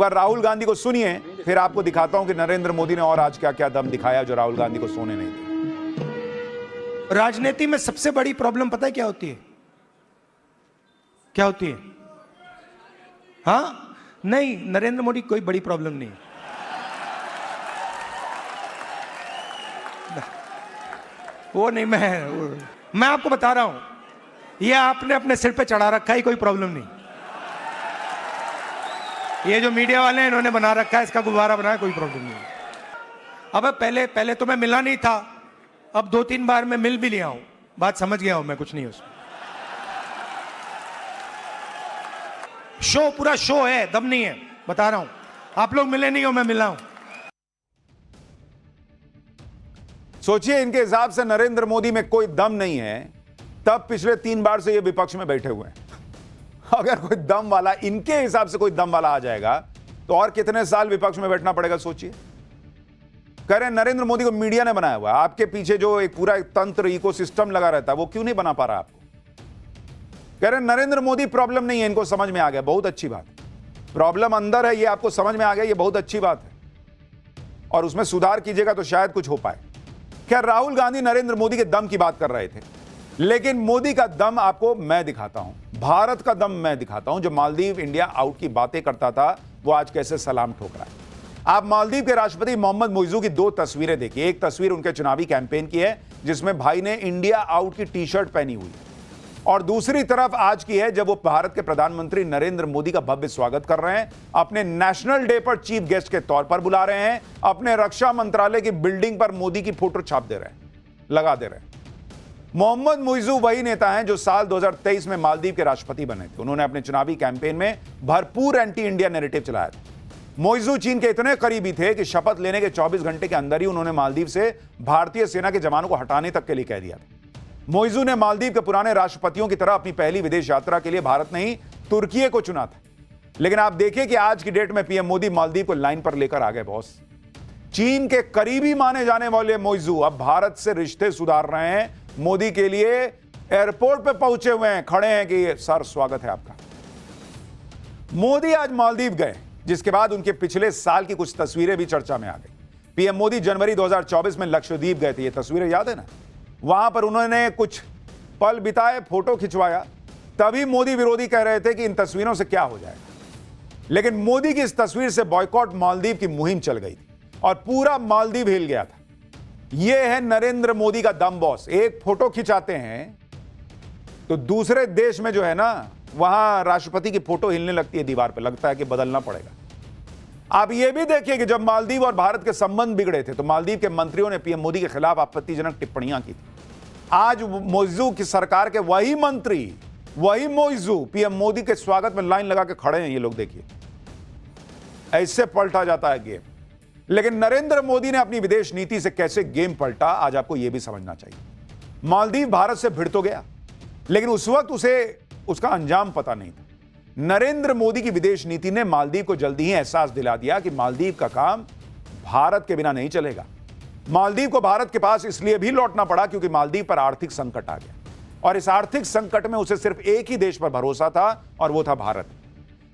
पर राहुल गांधी को सुनिए, फिर आपको दिखाता हूं कि नरेंद्र मोदी ने और आज क्या क्या दम दिखाया जो राहुल गांधी को सोने नहीं दिया। राजनीति में सबसे बड़ी प्रॉब्लम पता है क्या होती है? क्या होती है? हाँ नहीं, नरेंद्र मोदी कोई बड़ी प्रॉब्लम नहीं। वो नहीं, मैं आपको बता रहा हूं, ये आपने अपने सिर पे चढ़ा रखा है, कोई प्रॉब्लम नहीं। ये जो मीडिया वाले हैं इन्होंने बना रखा है, इसका गुब्बारा बनाया, कोई प्रॉब्लम नहीं। अब पहले तो मैं मिला नहीं था, अब 2-3 बार मैं मिल भी लिया हूं, बात समझ गया हूं मैं, कुछ नहीं उसमें। शो पूरा शो है, दम नहीं है, बता रहा हूं। आप लोग मिले नहीं हो, मैं मिला हूं। सोचिए, इनके हिसाब से नरेंद्र मोदी में कोई दम नहीं है, तब पिछले 3 बार से ये विपक्ष में बैठे हुए हैं। अगर कोई दम वाला, इनके हिसाब से कोई दम वाला आ जाएगा तो और कितने साल विपक्ष में बैठना पड़ेगा सोचिए। कह रहे हैं नरेंद्र मोदी को मीडिया ने बनाया हुआ है, आपके पीछे जो एक पूरा तंत्र इकोसिस्टम लगा रहता है वो क्यों नहीं बना पा रहा आपको। कह रहे हैं नरेंद्र मोदी प्रॉब्लम नहीं है, इनको समझ में आ गया, बहुत अच्छी बात। प्रॉब्लम अंदर है, ये आपको समझ में आ गया, ये बहुत अच्छी बात है, और उसमें सुधार कीजिएगा तो शायद कुछ हो पाए। खैर, राहुल गांधी नरेंद्र मोदी के दम की बात कर रहे थे, लेकिन मोदी का दम आपको मैं दिखाता हूं, भारत का दम मैं दिखाता हूं। जो मालदीव इंडिया आउट की बातें करता था वो आज कैसे सलाम ठोक रहा है। आप मालदीव के राष्ट्रपति मोहम्मद मुइज़्ज़ू की 2 तस्वीरें देखिए। एक तस्वीर उनके चुनावी कैंपेन की है जिसमें भाई ने इंडिया आउट की टी-शर्ट पहनी हुई, और दूसरी तरफ आज की है जब वो भारत के प्रधानमंत्री नरेंद्र मोदी का भव्य स्वागत कर रहे हैं, अपने नेशनल डे पर चीफ गेस्ट के तौर पर बुला रहे हैं, अपने रक्षा मंत्रालय की बिल्डिंग पर मोदी की फोटो छाप दे रहे हैं, लगा दे रहे हैं। मोहम्मद मुइज़्ज़ू वही नेता हैं जो साल 2023 में मालदीव के राष्ट्रपति बने थे। उन्होंने अपने चुनावी कैंपेन में भरपूर एंटी इंडिया नैरेटिव चलाया था। मुइज़्ज़ू चीन के इतने करीबी थे कि शपथ लेने के 24 घंटे के अंदर ही उन्होंने मालदीव से भारतीय सेना के जवानों को हटाने तक के लिए कह दिया था। मुइज़्ज़ू ने मालदीव के पुराने राष्ट्रपतियों की तरह अपनी पहली विदेश यात्रा के लिए भारत नहीं तुर्की को चुना था। लेकिन आप देखिए कि आज की डेट में पीएम मोदी मालदीव को लाइन पर लेकर आ गए। बॉस, चीन के करीबी माने जाने वाले मुइज़्ज़ू अब भारत से रिश्ते सुधार रहे हैं, मोदी के लिए एयरपोर्ट पे पहुंचे हुए हैं, खड़े हैं कि सर स्वागत है आपका। मोदी आज मालदीव गए, जिसके बाद उनके पिछले साल की कुछ तस्वीरें भी चर्चा में आ गई। पीएम मोदी जनवरी 2024 में लक्षद्वीप गए थे, ये तस्वीरें याद है ना। वहां पर उन्होंने कुछ पल बिताए, फोटो खिंचवाया, तभी मोदी विरोधी कह रहे थे कि इन तस्वीरों से क्या हो जाएगा। लेकिन मोदी की इस तस्वीर से बॉयकॉट मालदीव की मुहिम चल गई थी और पूरा मालदीव हिल गया था। यह है नरेंद्र मोदी का दम। बॉस, एक फोटो खिंचाते हैं तो दूसरे देश में जो है ना, वहां राष्ट्रपति की फोटो हिलने लगती है दीवार पे, लगता है कि बदलना पड़ेगा। आप ये भी देखिए कि जब मालदीव और भारत के संबंध बिगड़े थे तो मालदीव के मंत्रियों ने पीएम मोदी के खिलाफ आपत्तिजनक टिप्पणियां की थी। आज मुइज़्ज़ू की सरकार के वही मंत्री, वही मुइज़्ज़ू पीएम मोदी के स्वागत में लाइन लगा के खड़े हैं। ये लोग देखिए, ऐसे पलटा जाता है गेम। लेकिन नरेंद्र मोदी ने अपनी विदेश नीति से कैसे गेम पलटा, आज आपको यह भी समझना चाहिए। मालदीव भारत से भिड़ तो गया, लेकिन उस वक्त उसे उसका अंजाम पता नहीं था। नरेंद्र मोदी की विदेश नीति ने मालदीव को जल्दी ही एहसास दिला दिया कि मालदीव का काम भारत के बिना नहीं चलेगा। मालदीव को भारत के पास इसलिए भी लौटना पड़ा क्योंकि मालदीव पर आर्थिक संकट आ गया, और इस आर्थिक संकट में उसे सिर्फ एक ही देश पर भरोसा था, और वो था भारत।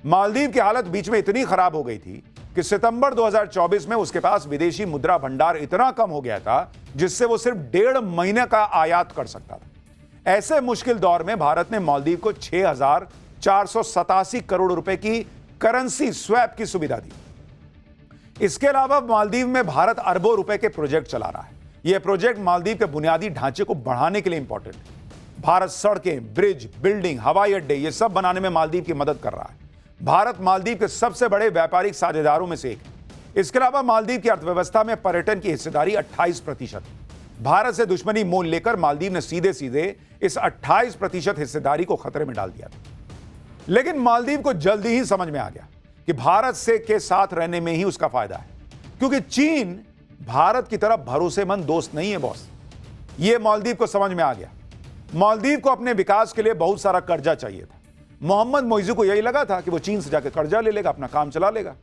मालदीव की हालत बीच में इतनी खराब हो गई थी कि सितंबर 2024 में उसके पास विदेशी मुद्रा भंडार इतना कम हो गया था जिससे वो सिर्फ 1.5 महीने का आयात कर सकता था। ऐसे मुश्किल दौर में भारत ने मालदीव को 6,487 करोड़ रुपए की करेंसी स्वैप की सुविधा दी। इसके अलावा मालदीव में भारत अरबों रुपए के प्रोजेक्ट चला रहा है। यह प्रोजेक्ट मालदीव के बुनियादी ढांचे को बढ़ाने के लिए इंपॉर्टेंट है। भारत सड़कें, ब्रिज, बिल्डिंग, हवाई अड्डे, ये सब बनाने में मालदीव की मदद कर रहा है। भारत मालदीव के सबसे बड़े व्यापारिक साझेदारों में से एक है। इसके अलावा मालदीव की अर्थव्यवस्था में पर्यटन की हिस्सेदारी 28% है। भारत से दुश्मनी मोल लेकर मालदीव ने सीधे सीधे इस 28% हिस्सेदारी को खतरे में डाल दिया था। लेकिन मालदीव को जल्दी ही समझ में आ गया कि भारत से के साथ रहने में ही उसका फायदा है, क्योंकि चीन भारत की तरफ भरोसेमंद दोस्त नहीं है। बॉस, यह मालदीव को समझ में आ गया। मालदीव को अपने विकास के लिए बहुत सारा कर्जा चाहिए था। मोहम्मद मुइज़्ज़ू को यही लगा था कि वो चीन से जाकर कर्जा ले लेगा, अपना काम चला लेगा।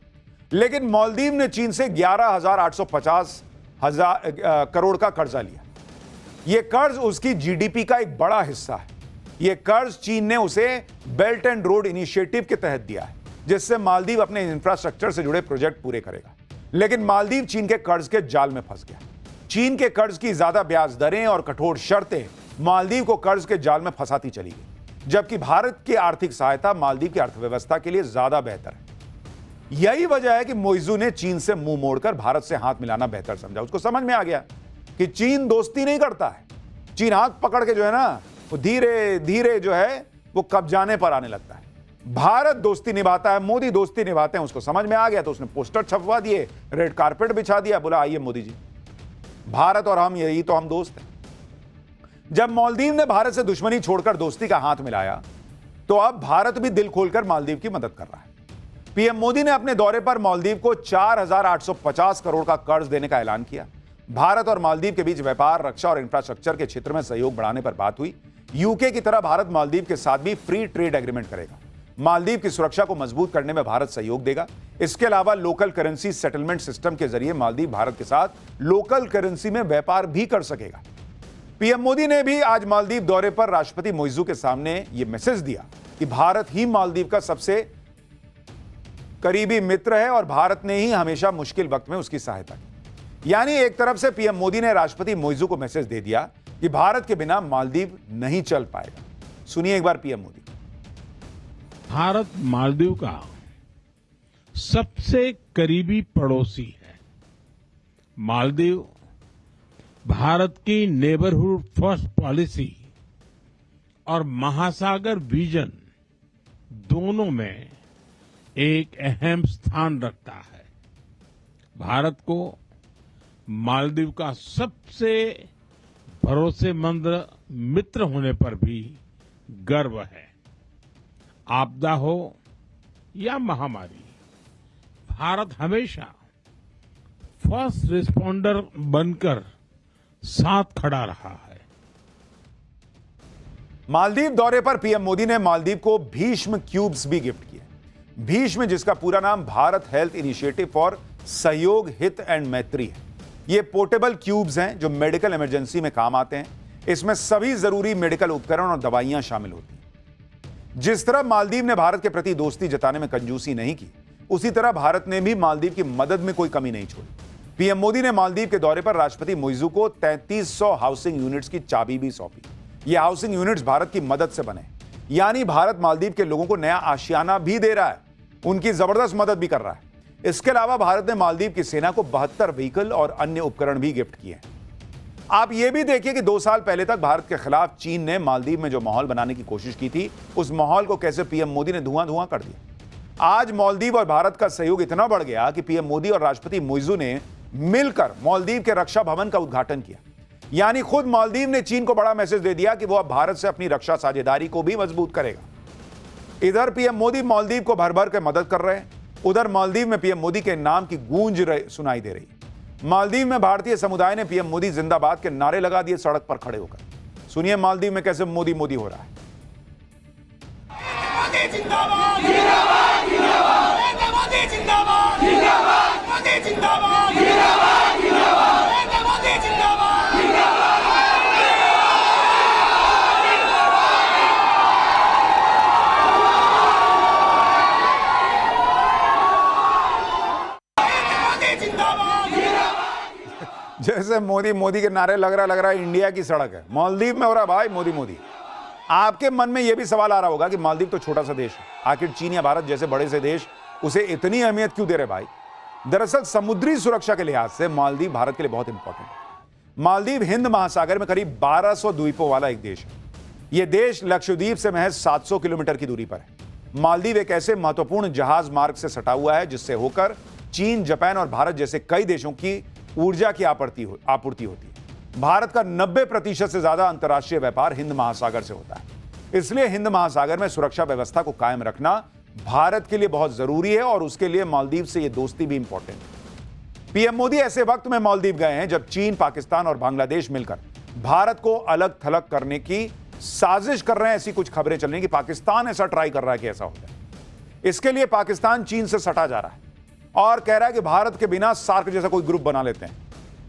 लेकिन मालदीव ने चीन से 11,850 करोड़ का कर्जा लिया। यह कर्ज उसकी जीडीपी का एक बड़ा हिस्सा है। यह कर्ज चीन ने उसे बेल्ट एंड रोड इनिशिएटिव के तहत दिया है। जिससे मालदीव अपने इंफ्रास्ट्रक्चर से जुड़े प्रोजेक्ट पूरे करेगा। लेकिन मालदीव चीन के कर्ज के जाल में फंस गया। चीन के कर्ज की ज्यादा ब्याज दरें और कठोर शर्तें मालदीव को कर्ज के जाल में फंसाती चली गई, जबकि भारत की आर्थिक सहायता मालदीव की अर्थव्यवस्था के लिए ज्यादा बेहतर है। यही वजह है कि मोइजू ने चीन से मुंह मोड़कर भारत से हाथ मिलाना बेहतर समझा। उसको समझ में आ गया कि चीन दोस्ती नहीं करता है, चीन हाथ पकड़ के जो है ना वो धीरे धीरे जो है वो कब्जाने पर आने लगता है। भारत दोस्ती निभाता है, मोदी दोस्ती निभाते हैं, उसको समझ में आ गया। तो उसने पोस्टर छपवा दिए, रेड कारपेट बिछा दिया, बोला आइए मोदी जी, भारत और हम यही तो हम दोस्त हैं। जब मालदीव ने भारत से दुश्मनी छोड़कर दोस्ती का हाथ मिलाया तो अब भारत भी दिल खोलकर मालदीव की मदद कर रहा है। पीएम मोदी ने अपने दौरे पर मालदीव को 4,850 करोड़ का कर्ज देने का ऐलान किया। भारत और मालदीव के बीच व्यापार, रक्षा और इंफ्रास्ट्रक्चर के क्षेत्र में सहयोग बढ़ाने पर बात हुई। यूके की तरह भारत मालदीव के साथ भी फ्री ट्रेड एग्रीमेंट करेगा। मालदीव की सुरक्षा को मजबूत करने में भारत सहयोग देगा। इसके अलावा लोकल करेंसी सेटलमेंट सिस्टम के जरिए मालदीव भारत के साथ लोकल करेंसी में व्यापार भी कर सकेगा। पीएम मोदी ने भी आज मालदीव दौरे पर राष्ट्रपति मोइजू के सामने यह मैसेज दिया कि भारत ही मालदीव का सबसे करीबी मित्र है और भारत ने ही हमेशा मुश्किल वक्त में उसकी सहायता की। यानी एक तरफ से पीएम मोदी ने राष्ट्रपति मोइजू को मैसेज दे दिया कि भारत के बिना मालदीव नहीं चल पाएगा। सुनिए एक बार पीएम मोदी। भारत मालदीव का सबसे करीबी पड़ोसी है। मालदीव भारत की नेबरहुड फर्स्ट पॉलिसी और महासागर विजन दोनों में एक अहम स्थान रखता है। भारत को मालदीव का सबसे भरोसेमंद मित्र होने पर भी गर्व है। आपदा हो या महामारी, भारत हमेशा फर्स्ट रिस्पॉन्डर बनकर साथ खड़ा रहा है। मालदीव दौरे पर पीएम मोदी ने मालदीव को भीष्म क्यूब्स भी गिफ्ट किए। भीष्म, जिसका पूरा नाम भारत हेल्थ इनिशिएटिव फॉर सहयोग, हित एंड मैत्री है। ये पोर्टेबल क्यूब्स हैं जो मेडिकल इमरजेंसी में काम आते हैं। इसमें सभी जरूरी मेडिकल उपकरण और दवाइयां शामिल होती हैं। जिस तरह मालदीव ने भारत के प्रति दोस्ती जताने में कंजूसी नहीं की, उसी तरह भारत ने भी मालदीव की मदद में कोई कमी नहीं छोड़ी। पीएम मोदी ने मालदीव के दौरे पर राष्ट्रपति मोइजू को 3300 हाउसिंग यूनिट्स की चाबी भी सौंपी। ये हाउसिंग यूनिट्स भारत की मदद से बने, यानी भारत मालदीव के लोगों को नया आशियाना भी दे रहा है, उनकी जबरदस्त मदद भी कर रहा है। इसके अलावा भारत ने मालदीव की सेना को 72 व्हीकल और अन्य उपकरण भी गिफ्ट किए हैं। आप यह भी देखिए कि 2 साल पहले तक भारत के खिलाफ चीन ने मालदीव में जो माहौल बनाने की कोशिश की थी, उस माहौल को कैसे पीएम मोदी ने धुआं धुआं कर दिया। आज मालदीव और भारत का सहयोग इतना बढ़ गया कि पीएम मोदी और राष्ट्रपति मोइजू ने मिलकर मालदीव के रक्षा भवन का उद्घाटन किया। यानी खुद मालदीव ने चीन को बड़ा मैसेज दे दिया कि वो अब भारत से अपनी रक्षा साझेदारी को भी मजबूत करेगा। इधर पीएम मोदी मालदीव को भर भर के मदद कर रहे हैं, उधर मालदीव में पीएम मोदी के नाम की गूंज सुनाई दे रही। मालदीव में भारतीय समुदाय ने पीएम मोदी जिंदाबाद के नारे लगा दिए सड़क पर खड़े होकर। सुनिए मालदीव में कैसे मोदी मोदी हो रहा है। मोदी जिंदाबाद, जिंदाबाद, जिंदाबाद, मोदी जिंदाबाद, जिंदाबाद, मोदी जिंदाबाद, जिंदाबाद, जिंदाबाद, मोदी जिंदाबाद, जिंदाबाद। जैसे मोदी मोदी के नारे लग रहा है इंडिया की सड़क है, मालदीव में हो रहा भाई मोदी मोदी। आपके मन में यह भी सवाल आ रहा होगा कि मालदीव तो छोटा सा देश है, आखिर चीन या भारत जैसे बड़े से देश उसे इतनी अहमियत क्यों दे रहे भाई। दरअसल समुद्री सुरक्षा के लिहाज से मालदीव भारत के लिए बहुत इंपॉर्टेंट है। मालदीव हिंद महासागर में करीब 1200 द्वीपों वाला एक देश है। यह देश लक्षद्वीप से महज 700 किलोमीटर की दूरी पर है। मालदीव एक ऐसे महत्वपूर्ण जहाज मार्ग से सटा हुआ है जिससे होकर चीन, जापान और भारत जैसे कई देशों की ऊर्जा की आपूर्ति होती है। भारत का 90% से ज्यादा अंतर्राष्ट्रीय व्यापार हिंद महासागर से होता है। इसलिए हिंद महासागर में सुरक्षा व्यवस्था को कायम रखना भारत के लिए बहुत जरूरी है और उसके लिए मालदीव से यह दोस्ती भी इंपॉर्टेंट है। पीएम मोदी ऐसे वक्त में मालदीव गए हैं जब चीन, पाकिस्तान और बांग्लादेश मिलकर भारत को अलग थलग करने की साजिश कर रहे हैं। ऐसी कुछ खबरें चल रही हैं कि पाकिस्तान ऐसा ट्राई कर रहा है कि ऐसा हो जाए। इसके लिए पाकिस्तान चीन से सटा जा रहा है और कह रहा है कि भारत के बिना सार्क जैसा कोई ग्रुप बना लेते हैं।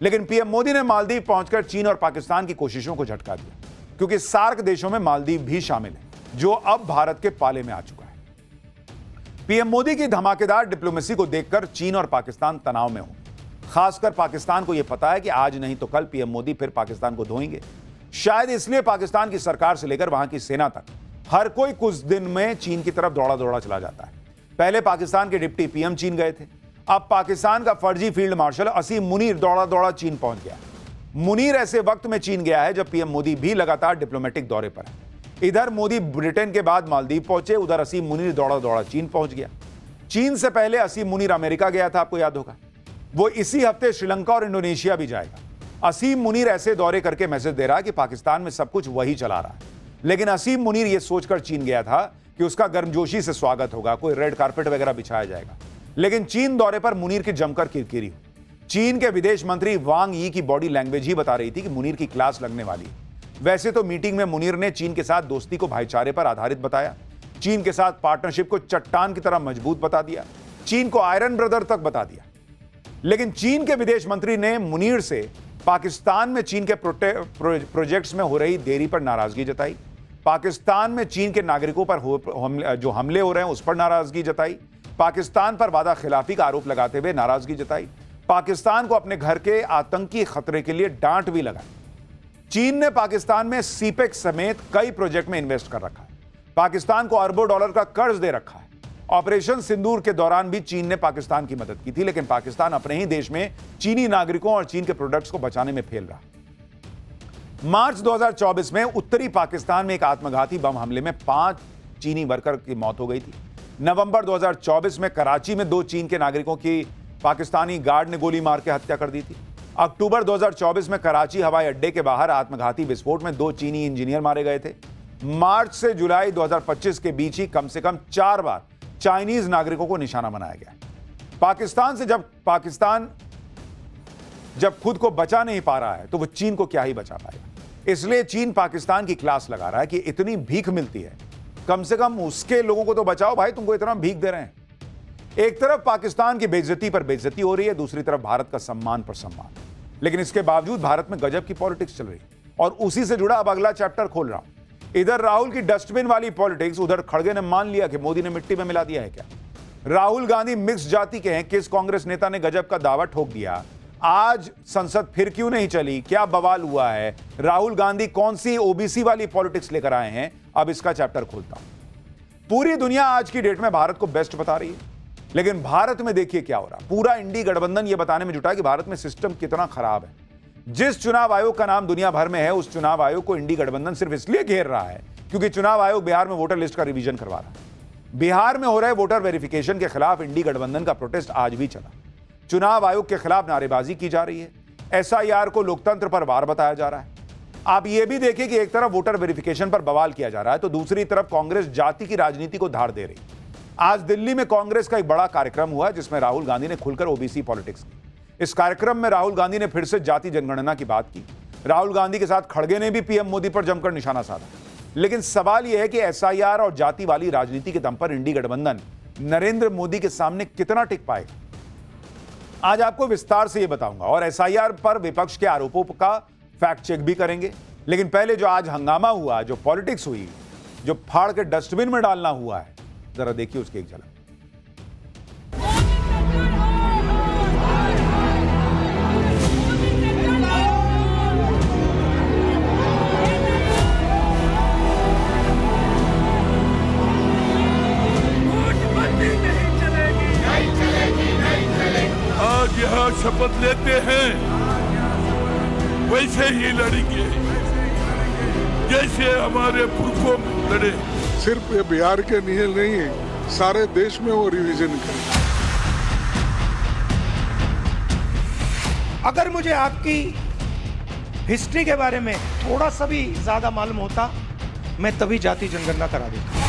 लेकिन पीएम मोदी ने मालदीव पहुंचकर चीन और पाकिस्तान की कोशिशों को झटका दिया, क्योंकि सार्क देशों में मालदीव भी शामिल है, जो अब भारत के पाले में आ चुका है। पीएम मोदी की धमाकेदार डिप्लोमेसी को देखकर चीन और पाकिस्तान तनाव में हो। खासकर पाकिस्तान को यह पता है कि आज नहीं तो कल पीएम मोदी फिर पाकिस्तान को धोएंगे। शायद इसलिए पाकिस्तान की सरकार से लेकर वहां की सेना तक हर कोई कुछ दिन में चीन की तरफ दौड़ा दौड़ा चला जाता है। पहले पाकिस्तान के डिप्टी पीएम चीन गए थे, अब पाकिस्तान का फर्जी फील्ड मार्शल असीम मुनीर दौड़ा दौड़ा चीन पहुंच गया। मुनीर ऐसे वक्त में चीन गया है जब पीएम मोदी भी लगातार डिप्लोमेटिक दौरे पर है। इधर मोदी ब्रिटेन के बाद मालदीव पहुंचे, उधर असीम मुनीर दौड़ा दौड़ा चीन पहुंच गया। चीन से पहले असीम मुनीर अमेरिका गया था, आपको याद होगा। वो इसी हफ्ते श्रीलंका और इंडोनेशिया भी जाएगा। असीम मुनीर ऐसे दौरे करके मैसेज दे रहा है कि पाकिस्तान में सब कुछ वही चला रहा है। लेकिन असीम मुनीर यह सोचकर चीन गया था कि उसका गर्मजोशी से स्वागत होगा, कोई रेड कारपेट वगैरह बिछाया जाएगा। लेकिन चीन दौरे पर मुनीर की जमकर किरकिरी हुई। चीन के विदेश मंत्री वांग यी की बॉडी लैंग्वेज ही बता रही थी कि मुनीर की क्लास लगने वाली है। वैसे तो मीटिंग में मुनीर ने चीन के साथ दोस्ती को भाईचारे पर आधारित बताया, चीन के साथ पार्टनरशिप को चट्टान की तरह मजबूत बता दिया, चीन को आयरन ब्रदर तक बता दिया। लेकिन चीन के विदेश मंत्री ने मुनीर से पाकिस्तान में चीन के प्रोजेक्ट्स में हो रही देरी पर नाराजगी जताई, पाकिस्तान में चीन के नागरिकों पर जो हमले हो रहे हैं उस पर नाराजगी जताई, पाकिस्तान पर वादा खिलाफी का आरोप लगाते हुए नाराजगी जताई, पाकिस्तान को अपने घर के आतंकी खतरे के लिए डांट भी लगाई। चीन ने पाकिस्तान में सीपेक समेत कई प्रोजेक्ट में इन्वेस्ट कर रखा है, पाकिस्तान को अरबों डॉलर का कर्ज दे रखा है। ऑपरेशन सिंदूर के दौरान भी चीन ने पाकिस्तान की मदद की थी, लेकिन पाकिस्तान अपने ही देश में चीनी नागरिकों और चीन के प्रोडक्ट्स को बचाने में फेल रहा। मार्च 2024 में उत्तरी पाकिस्तान में एक आत्मघाती बम हमले में 5 चीनी वर्कर की मौत हो गई थी। नवंबर 2024 में कराची में 2 चीन के नागरिकों की पाकिस्तानी गार्ड ने गोली मार के हत्या कर दी थी। अक्टूबर 2024 में कराची हवाई अड्डे के बाहर आत्मघाती विस्फोट में 2 चीनी इंजीनियर मारे गए थे। मार्च से जुलाई 2025 के बीच ही कम से कम 4 बार चाइनीज नागरिकों को निशाना बनाया गया। पाकिस्तान से जब खुद को बचा नहीं पा रहा है तो वो चीन को क्या ही बचा पाएगा। इसलिए चीन पाकिस्तान की क्लास लगा रहा है कि इतनी भीख मिलती है, कम से कम उसके लोगों को तो बचाओ भाई, तुमको इतना भीख दे रहे हैं। एक तरफ पाकिस्तान की बेइज्जती पर बेइज्जती हो रही है, दूसरी तरफ भारत का सम्मान पर सम्मान। लेकिन इसके बावजूद भारत में गजब की पॉलिटिक्स चल रही है और उसी से जुड़ा अब अगला चैप्टर खोल रहा हूं। इधर राहुल की डस्टबिन वाली पॉलिटिक्स, उधर खड़गे ने मान लिया कि मोदी ने मिट्टी में मिला दिया है क्या। राहुल गांधी मिक्स जाति के हैं, किस कांग्रेस नेता ने गजब का दावा ठोक दिया। आज संसद फिर क्यों नहीं चली, क्या बवाल हुआ है, राहुल गांधी कौन सी ओबीसी वाली पॉलिटिक्स लेकर आए हैं, अब इसका चैप्टर खोलता हूं। पूरी दुनिया आज की डेट में भारत को बेस्ट बता रही है, लेकिन भारत में देखिए क्या हो रहा। पूरा इंडी गठबंधन यह बताने में जुटा है कि भारत में सिस्टम कितना खराब है। जिस चुनाव आयोग का नाम दुनिया भर में है, उस चुनाव आयोग को इंडी गठबंधन सिर्फ इसलिए घेर रहा है क्योंकि चुनाव आयोग बिहार में वोटर लिस्ट का रिवीजन करवा रहा है। बिहार में हो रहे वोटर वेरिफिकेशन के खिलाफ इंडी गठबंधन का प्रोटेस्ट आज भी चला। चुनाव आयोग के खिलाफ नारेबाजी की जा रही है, एसआईआर को लोकतंत्र पर वार बताया जा रहा है। आप ये भी देखिए कि एक तरफ वोटर वेरिफिकेशन पर बवाल किया जा रहा है तो दूसरी तरफ कांग्रेस जाति की राजनीति को धार दे रही। आज दिल्ली में कांग्रेस का एक बड़ा कार्यक्रम हुआ जिसमें राहुल गांधी ने खुलकर ओबीसी पॉलिटिक्स की। इस कार्यक्रम में राहुल गांधी ने फिर से जाति जनगणना की बात की। राहुल गांधी के साथ खड़गे ने भी पीएम मोदी पर जमकर निशाना साधा। लेकिन सवाल यह है कि एसआईआर और जाति वाली राजनीति के दम पर इंडी गठबंधन नरेंद्र मोदी के सामने कितना टिक पाएगा, आज आपको विस्तार से यह बताऊंगा और एसआईआर पर विपक्ष के आरोपों का फैक्ट चेक भी करेंगे। लेकिन पहले जो आज हंगामा हुआ, जो पॉलिटिक्स हुई, जो फाड़ के डस्टबिन में डालना हुआ है, जरा देखिए उसकी एक झलक। आज यहाँ शपथ लेते हैं वैसे ही लड़ेंगे जैसे हमारे पुरखों लड़े। सिर्फ ये बिहार के लिए नहीं है, सारे देश में वो रिवीजन करें। अगर मुझे आपकी हिस्ट्री के बारे में थोड़ा सा भी ज्यादा मालूम होता, मैं तभी जाति जनगणना करा देता।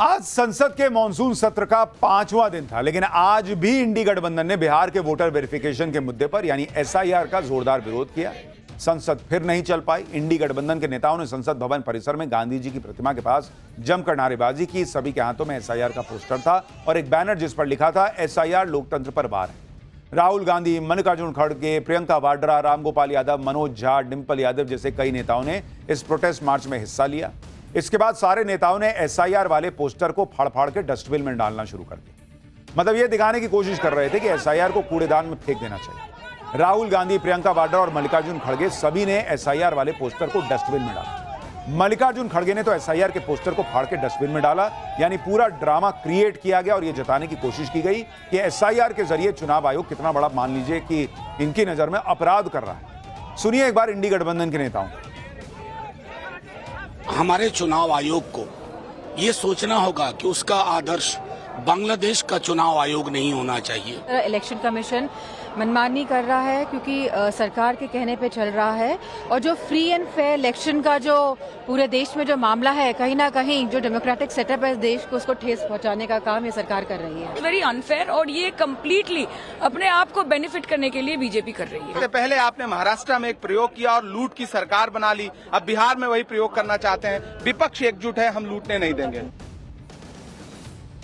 आज संसद के मॉनसून सत्र का 5वां दिन था, लेकिन आज भी इंडी गठबंधन ने बिहार के वोटर वेरिफिकेशन के मुद्दे पर यानी एसआईआर का जोरदार विरोध किया। संसद फिर नहीं चल पाई। इंडी गठबंधन के नेताओं ने संसद भवन परिसर में गांधी जी की प्रतिमा के पास जमकर नारेबाजी की। सभी के हाथों में एसआईआर का पोस्टर था और एक बैनर जिस पर लिखा था एसआईआर लोकतंत्र पर वार है। राहुल गांधी, मल्लिकार्जुन खड़गे, प्रियंका वाड्रा, रामगोपाल यादव, मनोज झा, डिंपल यादव जैसे कई नेताओं ने इस प्रोटेस्ट मार्च में हिस्सा लिया। इसके बाद सारे नेताओं ने एसआईआर वाले पोस्टर को फाड़-फाड़ के डस्टबिन में डालना शुरू कर दिया। मतलब यह दिखाने की कोशिश कर रहे थे कि एसआईआर को कूड़ेदान में फेंक देना चाहिए। राहुल गांधी, प्रियंका वाड्रा और मल्लिकार्जुन खड़गे सभी ने एसआईआर वाले पोस्टर को डस्टबिन में डाला। मल्लिकार्जुन खड़गे ने तो एसआईआर के पोस्टर को फाड़ के डस्टबिन में डाला, यानी पूरा ड्रामा क्रिएट किया गया और यह जताने की कोशिश की गई कि एसआईआर के जरिए चुनाव आयोग कितना बड़ा, मान लीजिए कि इनकी नजर में अपराध कर रहा है। सुनिए एक बार इंडी गठबंधन के नेताओं। हमारे चुनाव आयोग को ये सोचना होगा कि उसका आदर्श बांग्लादेश का चुनाव आयोग नहीं होना चाहिए। इलेक्शन कमीशन मनमानी कर रहा है क्योंकि सरकार के कहने पे चल रहा है, और जो फ्री एंड फेयर इलेक्शन का जो पूरे देश में जो मामला है, कहीं ना कहीं जो डेमोक्रेटिक सेटअप है देश को, उसको ठेस पहुंचाने का काम ये सरकार कर रही है। वेरी अनफेयर, और ये कम्प्लीटली अपने आप को बेनिफिट करने के लिए बीजेपी कर रही है। पहले आपने महाराष्ट्र में एक प्रयोग किया और लूट की सरकार बना ली, अब बिहार में वही प्रयोग करना चाहते हैं। विपक्ष एकजुट है, हम लूटने नहीं देंगे।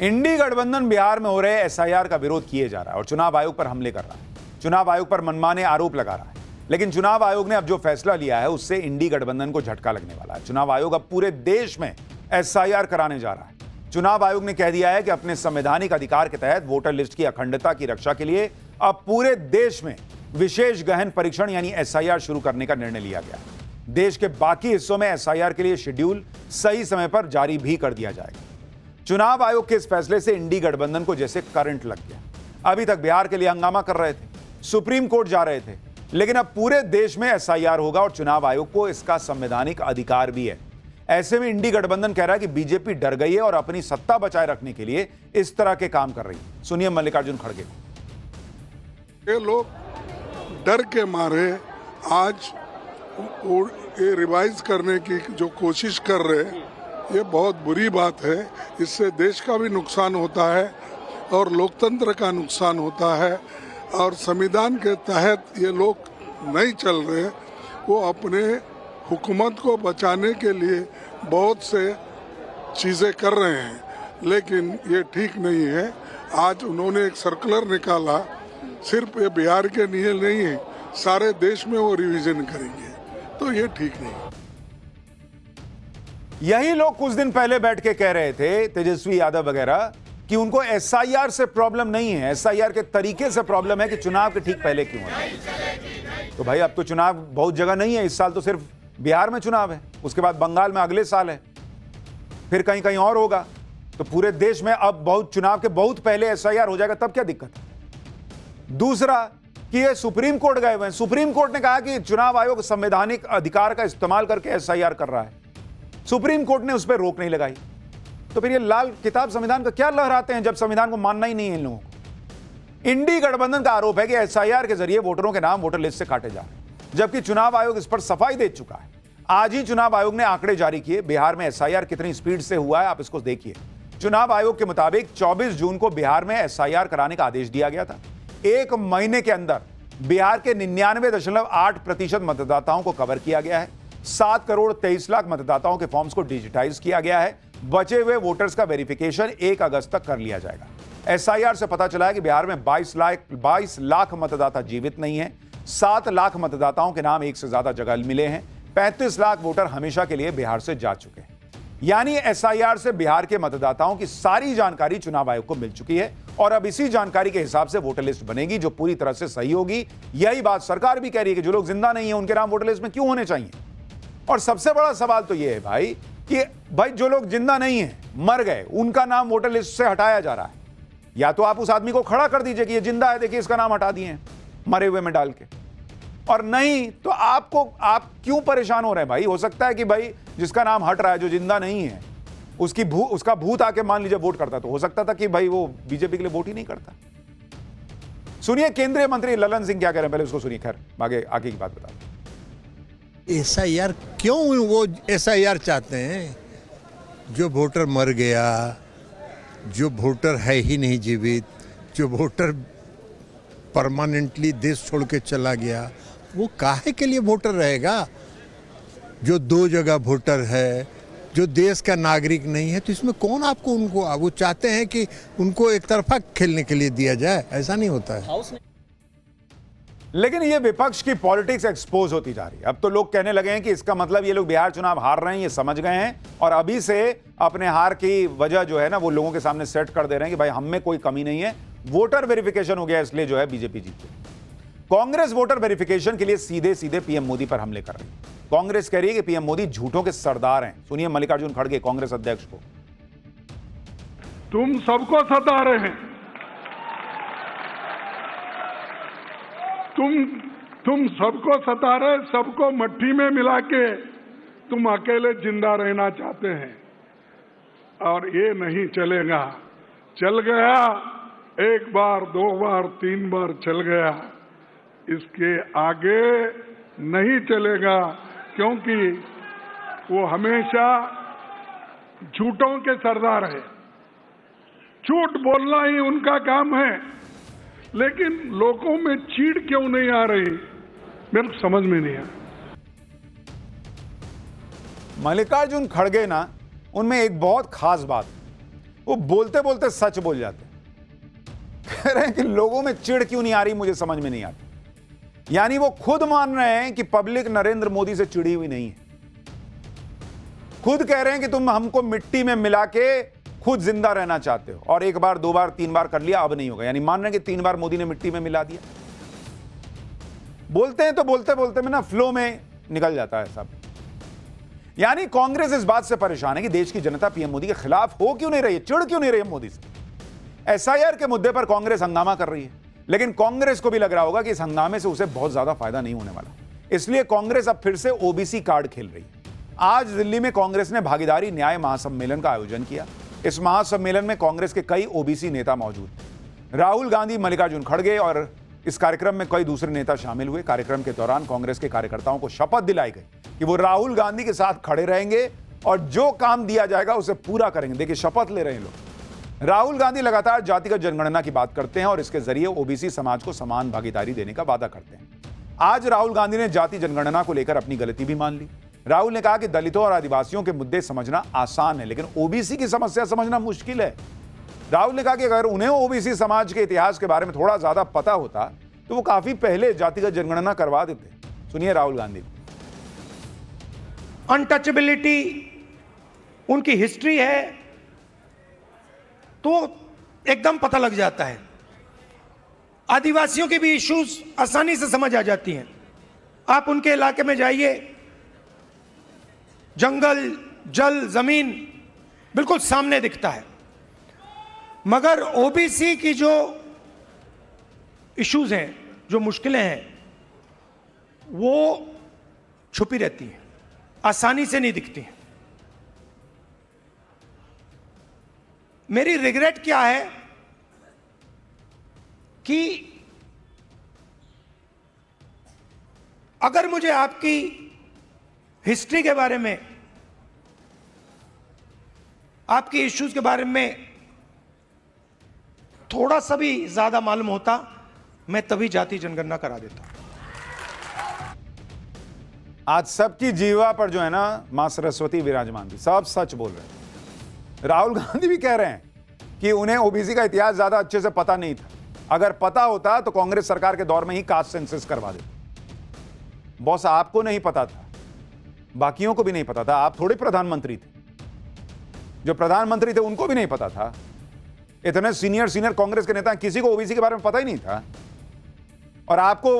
इंडी गठबंधन बिहार में हो रहे एसआईआर का विरोध किए जा रहा है और चुनाव आयोग पर हमले कर रहा है, चुनाव आयोग पर मनमाने आरोप लगा रहा है। लेकिन चुनाव आयोग ने अब जो फैसला लिया है उससे इंडी गठबंधन को झटका लगने वाला है। चुनाव आयोग अब पूरे देश में एसआईआर कराने जा रहा है। चुनाव आयोग ने कह दिया है कि अपने संवैधानिक अधिकार के तहत वोटर लिस्ट की अखंडता की रक्षा के लिए अब पूरे देश में विशेष गहन परीक्षण यानी एसआईआर शुरू करने का निर्णय लिया गया। देश के बाकी हिस्सों में एसआईआर के लिए शेड्यूल सही समय पर जारी भी कर दिया जाएगा। चुनाव आयोग के इस फैसले से इंडी गठबंधन को जैसे करंट लग गया। अभी तक बिहार के लिए हंगामा कर रहे थे, सुप्रीम कोर्ट जा रहे थे, लेकिन अब पूरे देश में एसआईआर होगा और चुनाव आयोग को इसका संवैधानिक अधिकार भी है। ऐसे में इंडी गठबंधन कह रहा है कि बीजेपी डर गई है और अपनी सत्ता बचाए रखने के लिए इस तरह के काम कर रही है। सुनिए मल्लिकार्जुन खड़गे को। ये लोग डर के मारे आज ये रिवाइज करने की जो कोशिश कर रहे हैं, ये बहुत बुरी बात है। इससे देश का भी नुकसान होता है और लोकतंत्र का नुकसान होता है, और संविधान के तहत ये लोग नहीं चल रहे। वो अपने हुकूमत को बचाने के लिए बहुत से चीज़ें कर रहे हैं, लेकिन ये ठीक नहीं है। आज उन्होंने एक सर्कुलर निकाला, सिर्फ ये बिहार के लिए नहीं है, सारे देश में वो रिवीजन करेंगे, तो ये ठीक नहीं। यही लोग कुछ दिन पहले बैठ के कह रहे थे, तेजस्वी यादव वगैरह, कि उनको एसआईआर से प्रॉब्लम नहीं है, एसआईआर के तरीके से प्रॉब्लम है कि चुनाव के ठीक पहले क्यों होता है। तो भाई अब तो चुनाव बहुत जगह नहीं है, इस साल तो सिर्फ बिहार में चुनाव है, उसके बाद बंगाल में अगले साल है, फिर कहीं कहीं और होगा। तो पूरे देश में अब बहुत चुनाव के बहुत पहले एसआईआर हो जाएगा, तब क्या दिक्कत है। दूसरा कि ये सुप्रीम कोर्ट गए हुए हैं, सुप्रीम कोर्ट ने कहा कि चुनाव आयोग संवैधानिक अधिकार का इस्तेमाल करके एसआईआर कर रहा है, सुप्रीम कोर्ट ने उस पर रोक नहीं लगाई। तो फिर ये लाल किताब संविधान का क्या लहराते हैं जब संविधान को मानना ही नहीं है इन लोगों को। इंडी गठबंधन का आरोप है कि एसआईआर के जरिए वोटरों के नाम वोटर लिस्ट से काटे जा रहे हैं, जबकि चुनाव आयोग इस पर सफाई दे चुका है। आज ही चुनाव आयोग ने आंकड़े जारी किए, बिहार में एसआईआर कितनी स्पीड से हुआ है आप इसको देखिए। चुनाव आयोग के मुताबिक 24 जून को बिहार में एसआईआर कराने का आदेश दिया गया था। एक महीने के अंदर बिहार के 99.8% मतदाताओं को कवर किया गया है। 7 करोड़ 23 लाख मतदाताओं के फॉर्म्स को डिजिटाइज किया गया है। बचे हुए वोटर्स का वेरिफिकेशन 1 अगस्त तक कर लिया जाएगा। एसआईआर से पता चला है कि बिहार में 22 लाख मतदाता जीवित नहीं है। 7 लाख मतदाताओं के नाम एक से ज्यादा जगह मिले हैं। 35 लाख वोटर हमेशा के लिए बिहार से जा चुके हैं। यानी एसआईआर से बिहार के मतदाताओं की सारी जानकारी चुनाव आयोग को मिल चुकी है और अब इसी जानकारी के हिसाब से वोटर लिस्ट बनेगी जो पूरी तरह से सही होगी। यही बात सरकार भी कह रही है कि जो लोग जिंदा नहीं है उनके नाम वोटर लिस्ट में क्यों होने चाहिए। और सबसे बड़ा सवाल तो यह है भाई जो लोग जिंदा नहीं है, मर गए, उनका नाम वोटर लिस्ट से हटाया जा रहा है। या तो आप उस आदमी को खड़ा कर दीजिए कि ये जिंदा है, देखिए इसका नाम हटा दिए हैं मरे हुए में डाल के, और नहीं तो आप क्यों परेशान हो रहे हैं भाई। हो सकता है कि भाई जिसका नाम हट रहा है, जो जिंदा नहीं है, उसका भूत आके मान लीजिए वोट करता, तो हो सकता था कि भाई वो बीजेपी के लिए वोट ही नहीं करता। सुनिए केंद्रीय मंत्री ललन सिंह क्या कह रहे हैं, पहले उसको सुनिए, खैर आगे की बात बता दें। एसआईआर क्यों वो एसआईआर चाहते हैं? जो वोटर मर गया, जो वोटर है ही नहीं जीवित, जो वोटर परमानेंटली देश छोड़ के चला गया, वो काहे के लिए वोटर रहेगा? जो 2 जगह वोटर है, जो देश का नागरिक नहीं है, तो इसमें कौन वो चाहते हैं कि उनको एक तरफा खेलने के लिए दिया जाए, ऐसा नहीं होता है। लेकिन ये विपक्ष की पॉलिटिक्स एक्सपोज होती जा रही है। अब तो लोग कहने लगे हैं कि इसका मतलब ये लोग बिहार चुनाव हार रहे हैं, ये समझ गए हैं और अभी से अपने हार की वजह जो है ना वो लोगों के सामने सेट कर दे रहे हैं कि भाई हम में कोई कमी नहीं है, वोटर वेरिफिकेशन हो गया इसलिए जो है बीजेपी जीती। कांग्रेस वोटर वेरिफिकेशन के लिए सीधे सीधे पीएम मोदी पर हमले कर रही है। कांग्रेस कह रही है कि पीएम मोदी झूठों के सरदार हैं। सुनिए मल्लिकार्जुन खड़गे कांग्रेस अध्यक्ष को। तुम सबको सता रहे हैं, तुम सबको सता रहे, सबको मट्टी में मिला के तुम अकेले जिंदा रहना चाहते हैं और ये नहीं चलेगा। चल गया, एक बार, दो बार, तीन बार चल गया, इसके आगे नहीं चलेगा, क्योंकि वो हमेशा झूठों के सरदार है। झूठ बोलना ही उनका काम है, लेकिन लोगों में चीड़ क्यों नहीं आ रही मेरे को समझ में नहीं आया। मल्लिकार्जुन खड़गे ना, उनमें एक बहुत खास बात, वो बोलते बोलते सच बोल जाते। कह रहे हैं कि लोगों में चिढ़ क्यों नहीं आ रही मुझे समझ में नहीं आता। यानी वो खुद मान रहे हैं कि पब्लिक नरेंद्र मोदी से चिढ़ी हुई नहीं है। खुद कह रहे हैं कि तुम हमको मिट्टी में मिला के खुद जिंदा रहना चाहते हो और एक बार, दो बार, तीन बार कर लिया, अब नहीं होगा। यानी मान रहे हैं कि 3 बार मोदी ने मिट्टी में मिला दिया। बोलते हैं तो बोलते बोलते में ना फ्लो में निकल जाता है सब। यानी कांग्रेस इस बात से परेशान है कि देश की जनता पीएम मोदी के खिलाफ हो क्यों नहीं रही है, चिढ़ क्यों नहीं रही है मोदी से। एसआईआर के मुद्दे पर कांग्रेस हंगामा कर रही है, लेकिन कांग्रेस को भी लग रहा होगा कि इस हंगामे से उसे बहुत ज्यादा फायदा नहीं होने वाला, इसलिए कांग्रेस अब फिर से ओबीसी कार्ड खेल रही है। आज दिल्ली में कांग्रेस ने भागीदारी न्याय महासम्मेलन का आयोजन किया। इस महासम्मेलन में कांग्रेस के कई ओबीसी नेता मौजूद थे। राहुल गांधी, मल्लिकार्जुन खड़गे और इस कार्यक्रम में कई दूसरे नेता शामिल हुए। कार्यक्रम के दौरान कांग्रेस के कार्यकर्ताओं को शपथ दिलाई गई कि वो राहुल गांधी के साथ खड़े रहेंगे और जो काम दिया जाएगा उसे पूरा करेंगे। देखिए शपथ ले रहे हैं लोग। राहुल गांधी लगातार जातिगत जनगणना की बात करते हैं और इसके जरिए ओबीसी समाज को समान भागीदारी देने का वादा करते हैं। आज राहुल गांधी ने जाति जनगणना को लेकर अपनी गलती भी मान ली। राहुल ने कहा कि दलितों और आदिवासियों के मुद्दे समझना आसान है, लेकिन ओबीसी की समस्या समझना मुश्किल है। राहुल ने कहा कि अगर उन्हें ओबीसी समाज के इतिहास के बारे में थोड़ा ज्यादा पता होता तो वो काफी पहले जातिगत जनगणना करवा देते। सुनिए राहुल गांधी। अनटचेबिलिटी उनकी हिस्ट्री है तो एकदम पता लग जाता है। आदिवासियों की भी इश्यूज आसानी से समझ आ जाती हैं। आप उनके इलाके में जाइए, जंगल, जल, जमीन बिल्कुल सामने दिखता है। मगर ओबीसी की जो इश्यूज हैं, जो मुश्किलें हैं, वो छुपी रहती हैं, आसानी से नहीं दिखती हैं। मेरी रिग्रेट क्या है कि अगर मुझे आपकी हिस्ट्री के बारे में, आपकी इश्यूज के बारे में थोड़ा सा भी ज्यादा मालूम होता, मैं तभी जाति जनगणना करा देता। आज सबकी जीवा पर जो है ना मां सरस्वती विराजमान थी, सब सच बोल रहे हैं। राहुल गांधी भी कह रहे हैं कि उन्हें ओबीसी का इतिहास ज्यादा अच्छे से पता नहीं था। अगर पता होता तो कांग्रेस सरकार के दौर में ही कास्ट सेंसस करवा देते। बॉस, आपको नहीं पता था, बाकियों को भी नहीं पता था। आप थोड़े प्रधानमंत्री थे, जो प्रधानमंत्री थे उनको भी नहीं पता था। इतने सीनियर कांग्रेस के नेता, किसी को ओबीसी के बारे में पता ही नहीं था। और आपको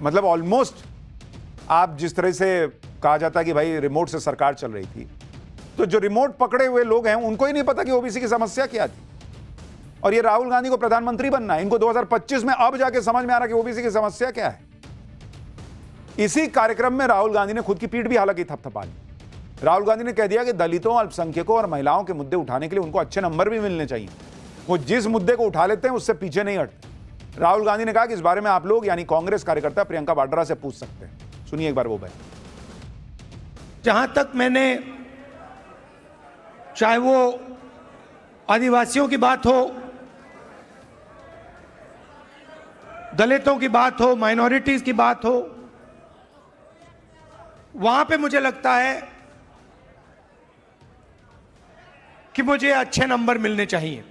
मतलब ऑलमोस्ट, आप जिस तरह से कहा जाता है कि भाई रिमोट से सरकार चल रही थी, तो जो रिमोट पकड़े हुए लोग हैं उनको ही नहीं पता कि ओबीसी की समस्या क्या थी। और ये राहुल गांधी को प्रधानमंत्री बनना है, इनको 2025 में अब जाके समझ में आ रहा कि ओबीसी की समस्या क्या है। इसी कार्यक्रम में राहुल गांधी ने खुद की पीठ भी हालांकि थपथपा ली। राहुल गांधी ने कह दिया कि दलितों, अल्पसंख्यकों और महिलाओं के मुद्दे उठाने के लिए उनको अच्छे नंबर भी मिलने चाहिए। वो जिस मुद्दे को उठा लेते हैं उससे पीछे नहीं हटते। राहुल गांधी ने कहा कि इस बारे में आप लोग यानी कांग्रेस कार्यकर्ता प्रियंका वाड्रा से पूछ सकते हैं। सुनिए एक बार वो बयान। जहां तक मैंने, चाहे वो आदिवासियों की बात हो, दलितों की बात हो, माइनॉरिटीज की बात हो, वहां पे मुझे लगता है कि मुझे अच्छे नंबर मिलने चाहिए।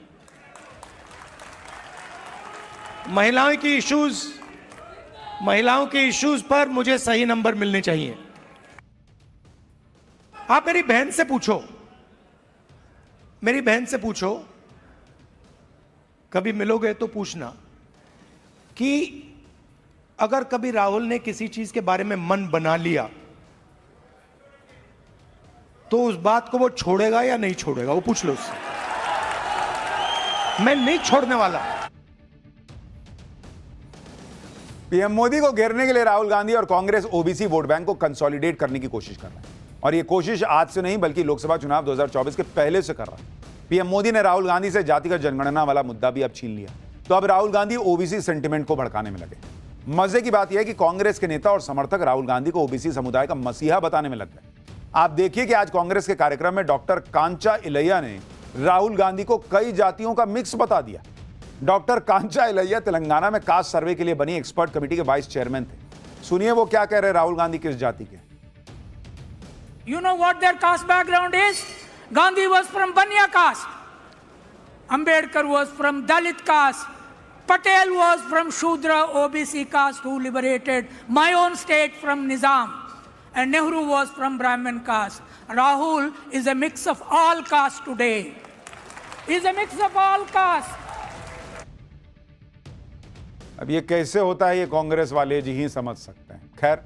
महिलाओं की इश्यूज महिलाओं के इश्यूज पर मुझे सही नंबर मिलने चाहिए। आप मेरी बहन से पूछो, मेरी बहन से पूछो, कभी मिलोगे तो पूछना कि अगर कभी राहुल ने किसी चीज के बारे में मन बना लिया तो उस बात को वो छोड़ेगा या नहीं छोड़ेगा, वो पूछ लो उससे। मैं नहीं छोड़ने वाला। पीएम मोदी को घेरने के लिए राहुल गांधी और कांग्रेस ओबीसी वोट बैंक को कंसोलिडेट करने की कोशिश कर रहा है, और यह कोशिश आज से नहीं बल्कि लोकसभा चुनाव 2024 के पहले से कर रहा है। पीएम मोदी ने राहुल गांधी से जातिगत जनगणना वाला मुद्दा भी अब छीन लिया, तो अब राहुल गांधी ओबीसी सेंटिमेंट को भड़काने में लगे। मजे की बात यह है कि कांग्रेस के नेता और समर्थक राहुल गांधी को ओबीसी समुदाय का मसीहा बताने में लग गए। आप देखिए कि आज कांग्रेस के कार्यक्रम में डॉक्टर कांचा इलैया ने राहुल गांधी को कई जातियों का मिक्स बता दिया। डॉक्टर कांचा इलैया तेलंगाना में कास्ट सर्वे के लिए बनी एक्सपर्ट कमेटी के वाइस चेयरमैन थे। सुनिए वो क्या कह रहे राहुल गांधी किस जाति के। You know what their caste background is? Gandhi was from Banya caste. Ambedkar was from Dalit caste. Patel was from Shudra OBC caste who liberated my own state from Nizam. And Nehru was from Brahmin caste. Rahul is a mix of all castes today. He's a mix of all castes. अब ये कैसे होता है ये कांग्रेस वाले जी ही समझ सकते हैं। खैर